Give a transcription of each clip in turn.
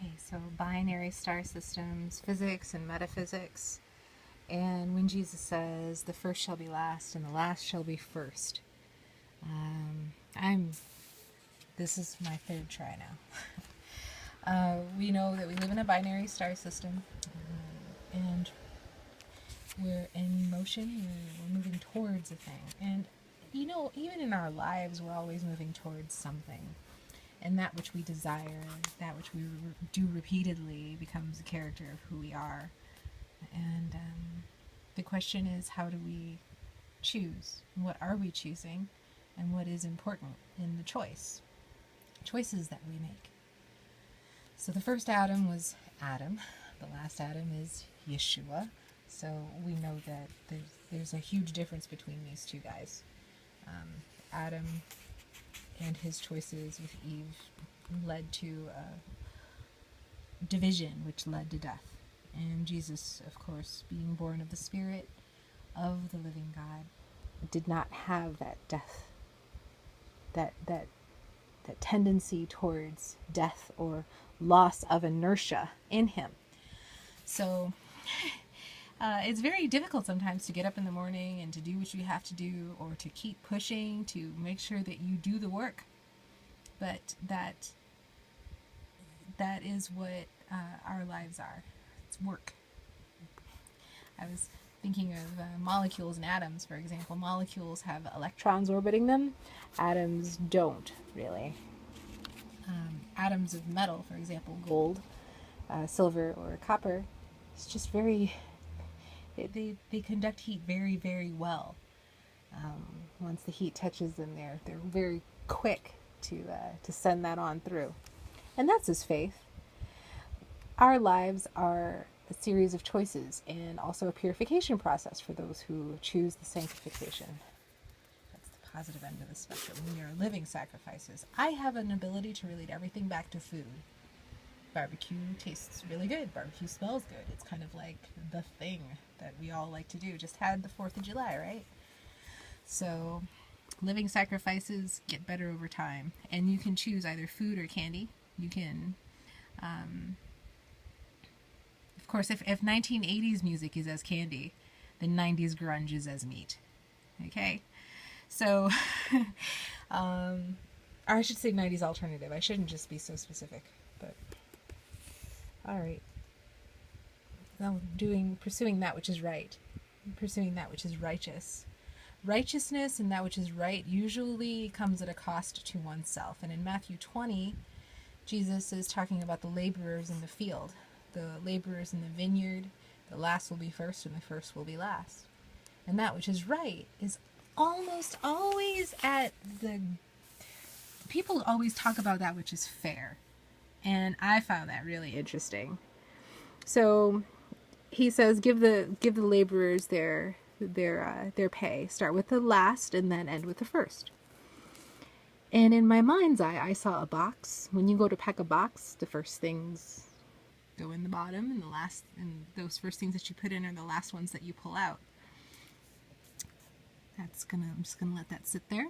Okay, so binary star systems, physics and metaphysics. And when Jesus says, the first shall be last and the last shall be first. This is my third try now. We know that we live in a binary star system, and we're in motion, we're moving towards a thing. And, you know, even in our lives, we're always moving towards something. And that which we desire, that which we do repeatedly, becomes a character of who we are. And the question is, how do we choose? What are we choosing? And what is important in the choices that we make? So the first Adam was Adam. The last Adam is Yeshua. So we know that there's a huge difference between these two guys. Adam and his choices with Eve led to division, which led to death. And Jesus, of course, being born of the Spirit of the living God, did not have that death, that tendency towards death or loss of inertia in him. So it's very difficult sometimes to get up in the morning and to do what you have to do, or to keep pushing to make sure that you do the work. But that is what our lives are. It's work. I was thinking of molecules and atoms, for example. Molecules have electrons orbiting them. Atoms don't, really. Atoms of metal, for example, gold, silver, or copper, it's just very... They conduct heat very, very well. Once the heat touches them, they're very quick to send that on through. And that's his faith. Our lives are a series of choices, and also a purification process for those who choose the sanctification. That's the positive end of the spectrum. We are living sacrifices. I have an ability to relate everything back to food. Barbecue tastes really good. Barbecue smells good. It's kind of like the thing that we all like to do. Just had the 4th of July, right? So living sacrifices get better over time. And you can choose either food or candy. You can, of course, if 1980s music is as candy, then 90s grunge is as meat. Okay? So, or I should say 90s alternative. I shouldn't just be so specific, but... Alright. Now pursuing that which is right. Pursuing that which is righteous. Righteousness and that which is right usually comes at a cost to oneself. And in Matthew 20, Jesus is talking about the laborers in the field. The laborers in the vineyard. The last will be first and the first will be last. And that which is right is almost always at the... People always talk about that which is fair. And I found that really interesting. So he says, give the laborers their pay. Start with the last and then end with the first. And in my mind's eye, I saw a box. When you go to pack a box, the first things go in the bottom, and those first things that you put in are the last ones that you pull out. I'm just gonna let that sit there.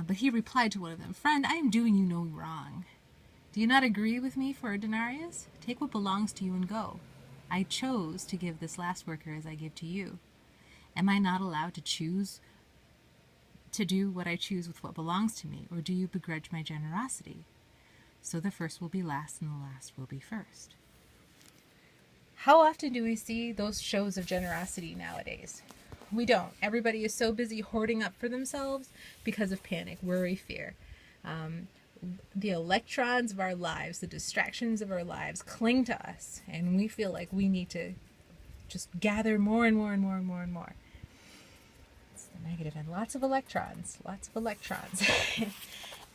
But he replied to one of them, "Friend, I am doing you no wrong. Do you not agree with me for a denarius? Take what belongs to you and go. I chose to give this last worker as I give to you. Am I not allowed to choose to do what I choose with what belongs to me, or do you begrudge my generosity? So the first will be last and the last will be first." How often do we see those shows of generosity nowadays? We don't. Everybody is so busy hoarding up for themselves because of panic, worry, fear. The electrons of our lives, the distractions of our lives cling to us, and we feel like we need to just gather more and more and more and more and more. It's the negative end. Lots of electrons.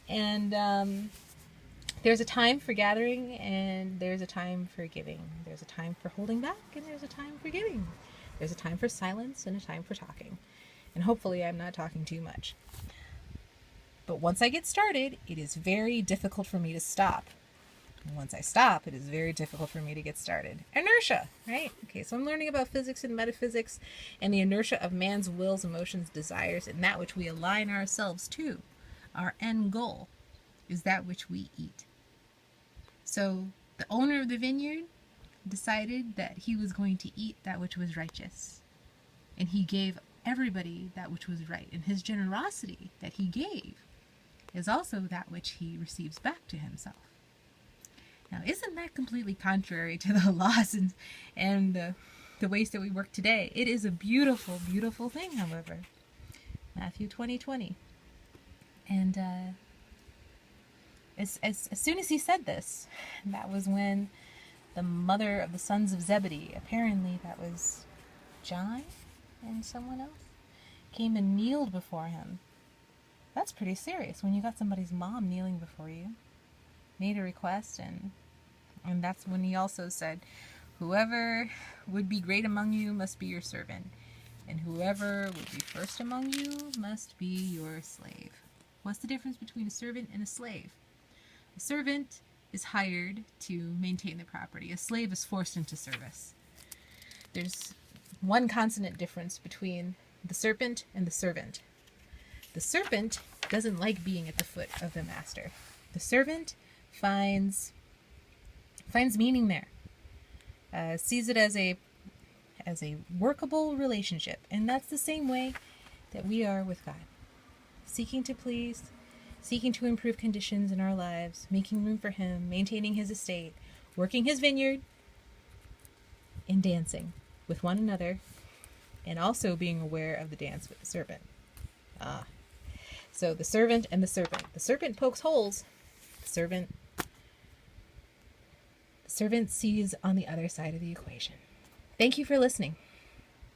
And there's a time for gathering, and there's a time for giving. There's a time for holding back, and there's a time for giving. There's a time for silence and a time for talking. And hopefully I'm not talking too much. But once I get started, it is very difficult for me to stop. And once I stop, it is very difficult for me to get started. Inertia, right? Okay, so I'm learning about physics and metaphysics and the inertia of man's wills, emotions, desires, and that which we align ourselves to. Our end goal is that which we eat. So the owner of the vineyard decided that he was going to eat that which was righteous. And he gave everybody that which was right. And his generosity that he gave is also that which he receives back to himself. Now, isn't that completely contrary to the laws and the ways that we work today? It is a beautiful, beautiful thing, however. Matthew 20:20. And as soon as he said this, that was when the mother of the sons of Zebedee, apparently that was John and someone else, came and kneeled before him. That's pretty serious when you got somebody's mom kneeling before you. Made a request, and that's when he also said, whoever would be great among you must be your servant, and whoever would be first among you must be your slave. What's the difference between a servant and a slave? A servant is hired to maintain the property. A slave is forced into service. There's one consonant difference between the serpent and the servant. The serpent doesn't like being at the foot of the master. The servant finds meaning there, sees it as a workable relationship, and that's the same way that we are with God, seeking to please, seeking to improve conditions in our lives, making room for Him, maintaining His estate, working His vineyard, and dancing with one another, and also being aware of the dance with the serpent. So the servant and the serpent. The serpent pokes holes. The servant sees on the other side of the equation. Thank you for listening.